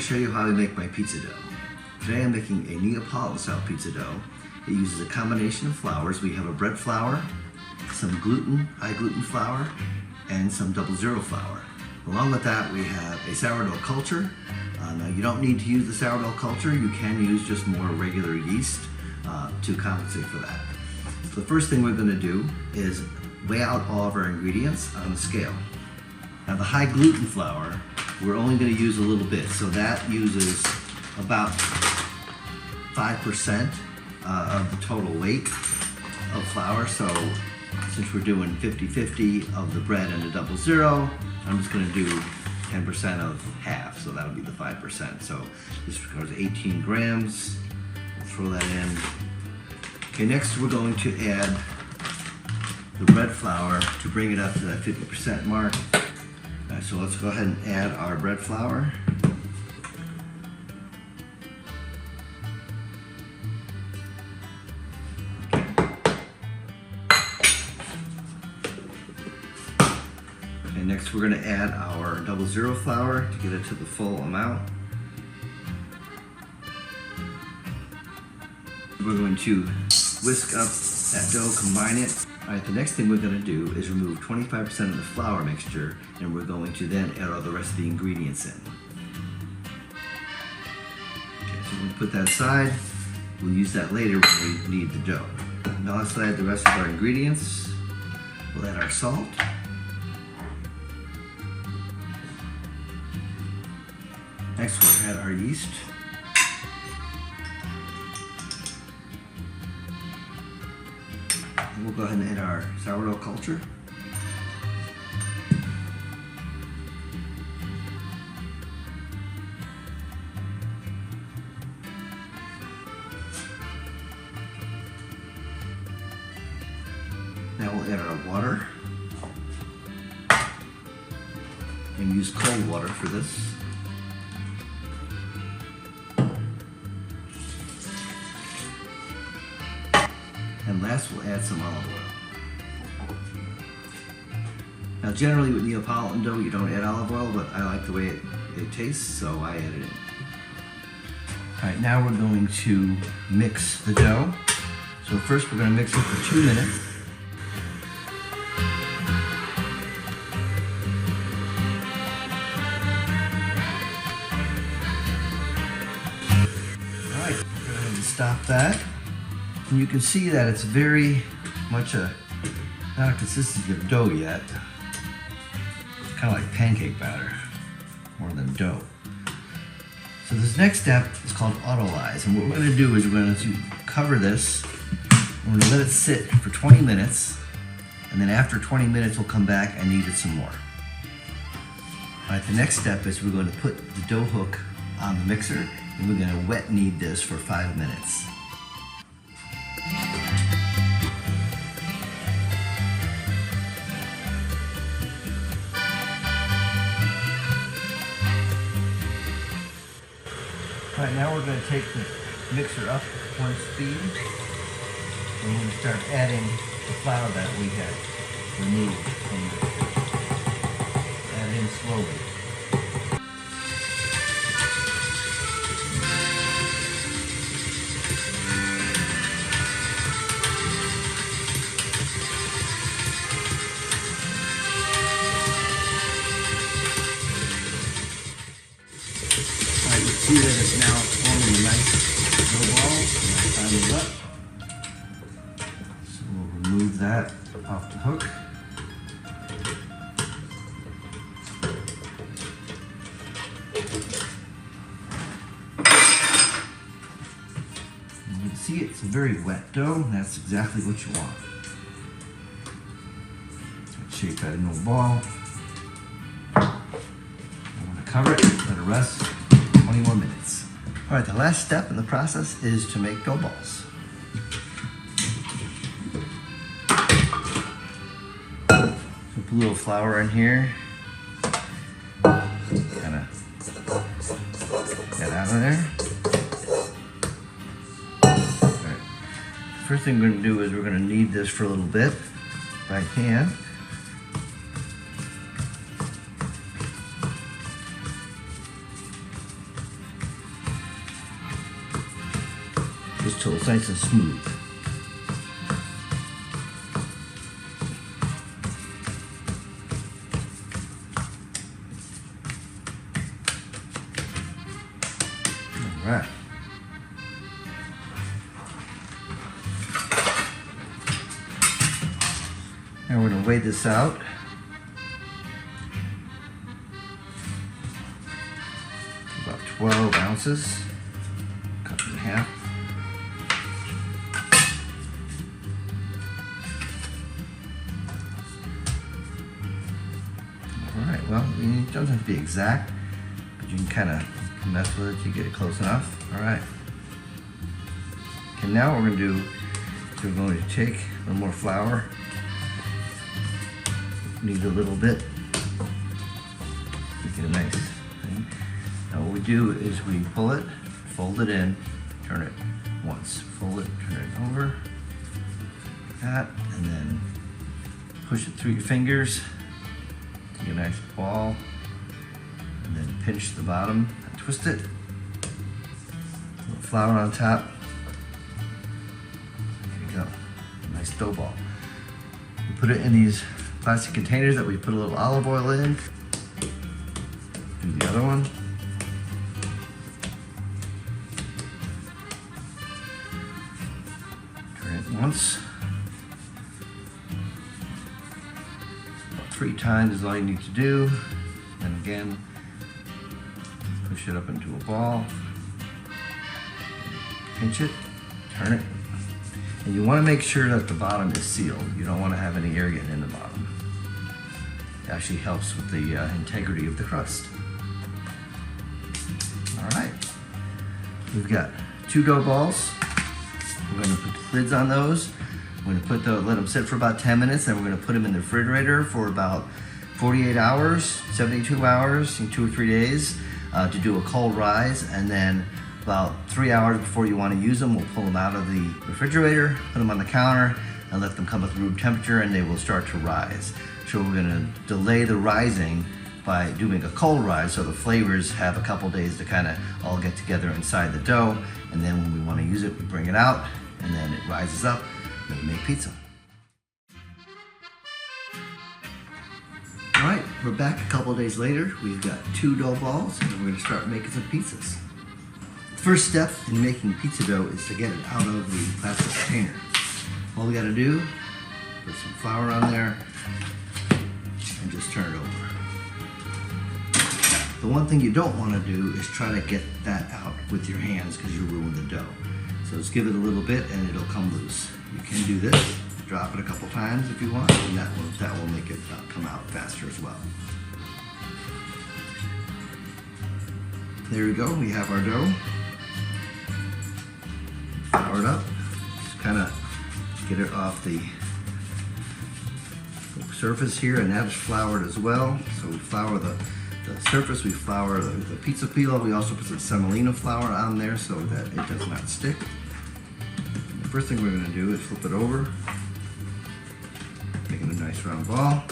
show you how I make my pizza dough. Today I'm making a Neapolitan style pizza dough. It uses a combination of flours. We have a bread flour, some high gluten flour, and some 00 flour. Along with that, we have a sourdough culture. Now you don't need to use the sourdough culture. You can use just more regular yeast to compensate for that. So the first thing we're going to do is weigh out all of our ingredients on the scale. Now the high gluten flour, we're only going to use a little bit, so that uses about 5% of the total weight of flour. So since we're doing 50-50 of the bread and the 00, I'm just going to do 10% of half, so that'll be the 5%. So this requires 18 grams. We'll throw that in. Okay, next we're going to add the bread flour to bring it up to that 50% mark. So let's go ahead and add our bread flour. Next we're going to add our 00 flour to get it to the full amount. We're going to whisk up that dough, combine it. Alright, the next thing we're going to do is remove 25% of the flour mixture, and we're going to then add all the rest of the ingredients in. Okay, so we'll put that aside. We'll use that later when we need the dough. Now let's add the rest of our ingredients. We'll add our salt. Next we'll add our yeast. And we'll go ahead and add our sourdough culture. Now we'll add our water. And use cold water for this. And last, we'll add some olive oil. Now generally with Neapolitan dough, you don't add olive oil, but I like the way it tastes, so I add it in. Alright, now we're going to mix the dough. So first we're going to mix it for 2 minutes. Alright, we're going to stop that. And you can see that it's very much not a consistency of dough yet. It's kind of like pancake batter, more than dough. So this next step is called autolyze. And what we're going to do is we're going to cover this. We're going to let it sit for 20 minutes. And then after 20 minutes, we'll come back and knead it some more. All right, the next step is we're going to put the dough hook on the mixer. And we're going to wet knead this for 5 minutes. All right, now we're going to take the mixer up 1 speed, and we're going to start adding the flour that we had removed from the add it in slowly. See that it's now forming a nice dough ball. Time is up. So we'll remove that off the hook. And you can see it's a very wet dough, and that's exactly what you want. Shape that into a ball. I'm going to cover it, let it rest. 20 more minutes. All right, the last step in the process is to make dough balls. So put a little flour in here. Kind of get out of there. All right. First thing we're going to do is we're going to knead this for a little bit by hand. till it's nice and smooth. All right. Now we're going to weigh this out. About 12 ounces. Cut it in half. All right, well, it doesn't have to be exact, but you can kind of mess with it to get it close enough. All right. And now what we're going to do is we're going to take a little more flour. Need a little bit. Make it a nice thing. Now what we do is we pull it, fold it in, turn it once. Fold it, turn it over. Like that, and then push it through your fingers. Take a nice ball, and then pinch the bottom and twist it. A little flour on top. There you go. A nice dough ball. We put it in these plastic containers that we put a little olive oil in. Do the other one. Turn it once. About 3 times is all you need to do. And again, push it up into a ball. Pinch it, turn it. And you want to make sure that the bottom is sealed. You don't want to have any air getting in the bottom. It actually helps with the integrity of the crust. All right, we've got 2 dough balls. We're going to put lids on those. We're going to let them sit for about 10 minutes, then we're going to put them in the refrigerator for about 48 hours, 72 hours, in 2 or 3 days to do a cold rise, and then about 3 hours before you want to use them, we'll pull them out of the refrigerator, put them on the counter, and let them come up to room temperature, and they will start to rise. So we're going to delay the rising by doing a cold rise, so the flavors have a couple days to kind of all get together inside the dough, and then when we want to use it, we bring it out, and then it rises up, and we make pizza. All right, we're back a couple days later. We've got 2 dough balls, and we're going to start making some pizzas. First step in making pizza dough is to get it out of the plastic container. All we got to do, put some flour on there and just turn it over. The one thing you don't want to do is try to get that out with your hands because you ruin the dough. So just give it a little bit and it'll come loose. You can do this, drop it a couple times if you want, and that will make it come out faster as well. There we go, we have our dough. Flour it up, just kind of get it off the surface here, and that's floured as well. So we flour the surface, we flour the pizza peel, we also put some semolina flour on there so that it does not stick. And the first thing we're going to do is flip it over, making a nice round ball.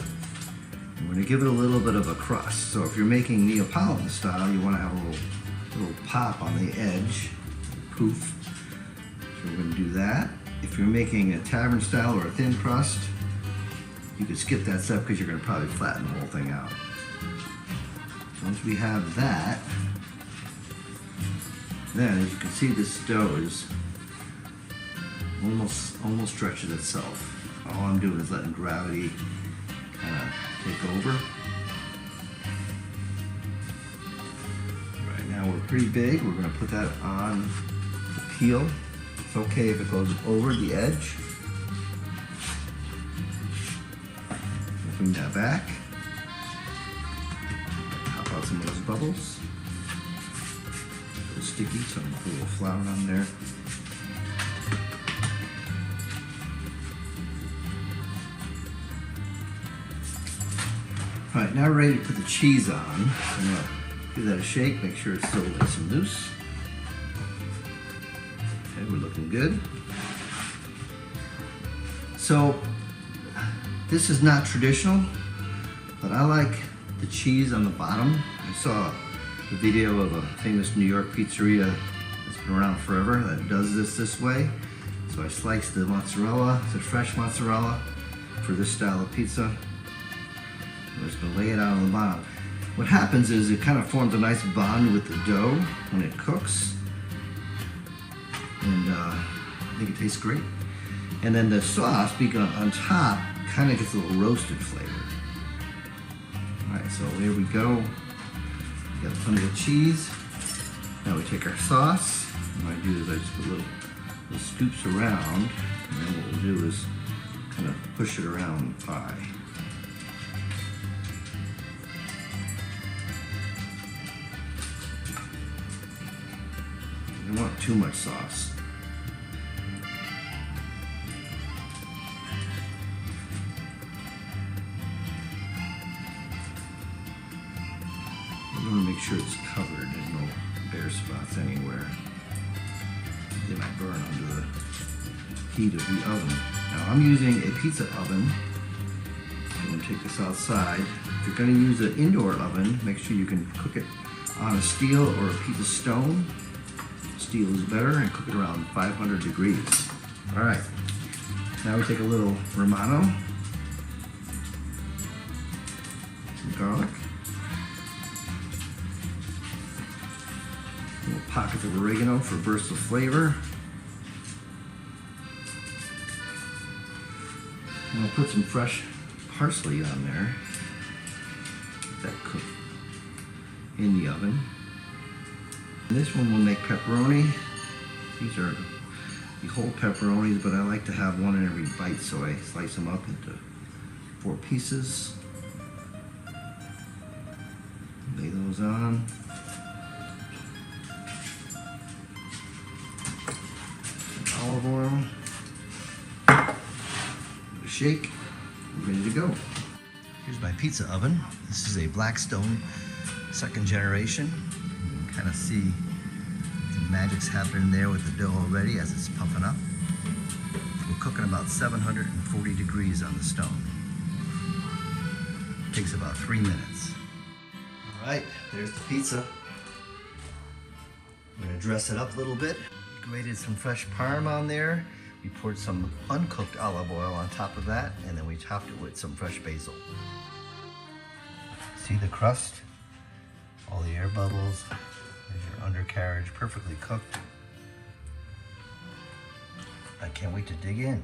And we're going to give it a little bit of a crust. So if you're making Neapolitan style, you want to have a little pop on the edge, poof. So we're going to do that. If you're making a tavern style or a thin crust, you could skip that step because you're going to probably flatten the whole thing out. Once we have that, then as you can see, this dough is almost stretches itself. All I'm doing is letting gravity kind of take over. Right now we're pretty big. We're going to put that on the peel. It's okay if it goes over the edge. Bring that back. Pop out some of those bubbles. A little sticky, so I'm going to put a little flour on there. All right, now we're ready to put the cheese on. I'm going to give that a shake, make sure it's still nice and loose. Okay, we're looking good. So, this is not traditional, but I like the cheese on the bottom. I saw a video of a famous New York pizzeria that's been around forever that does this way. So I sliced the mozzarella, it's a fresh mozzarella for this style of pizza. I'm just gonna lay it out on the bottom. What happens is it kind of forms a nice bond with the dough when it cooks. And I think it tastes great. And then the sauce, being on top, kind of gets a little roasted flavor. All right, so here we go. We got plenty of cheese. Now we take our sauce. What I do is I just put little scoops around, and then what we'll do is kind of push it around the pie. You don't want too much sauce. You want to make sure it's covered. There's no bare spots anywhere. They might burn under the heat of the oven. Now I'm using a pizza oven. I'm going to take this outside. If you're going to use an indoor oven, make sure you can cook it on a steel or a pizza stone. Steel is better, and cook it around 500 degrees. All right, now we take a little Romano, some garlic, little pockets of oregano for bursts of flavor. And I'll put some fresh parsley on there. Let that cook in the oven. And this one will make pepperoni. These are the whole pepperonis, but I like to have one in every bite, so I slice them up into 4 pieces. Lay those on. Olive oil. Give it a shake. We're ready to go. Here's my pizza oven. This is a Blackstone 2nd generation. You can kind of see the magic's happening there with the dough already as it's puffing up. We're cooking about 740 degrees on the stone. Takes about 3 minutes. All right, there's the pizza. I'm gonna dress it up a little bit. Grated some fresh parm on there. We poured some uncooked olive oil on top of that, and then we topped it with some fresh basil. See the crust? All the air bubbles. There's your undercarriage, perfectly cooked. I can't wait to dig in.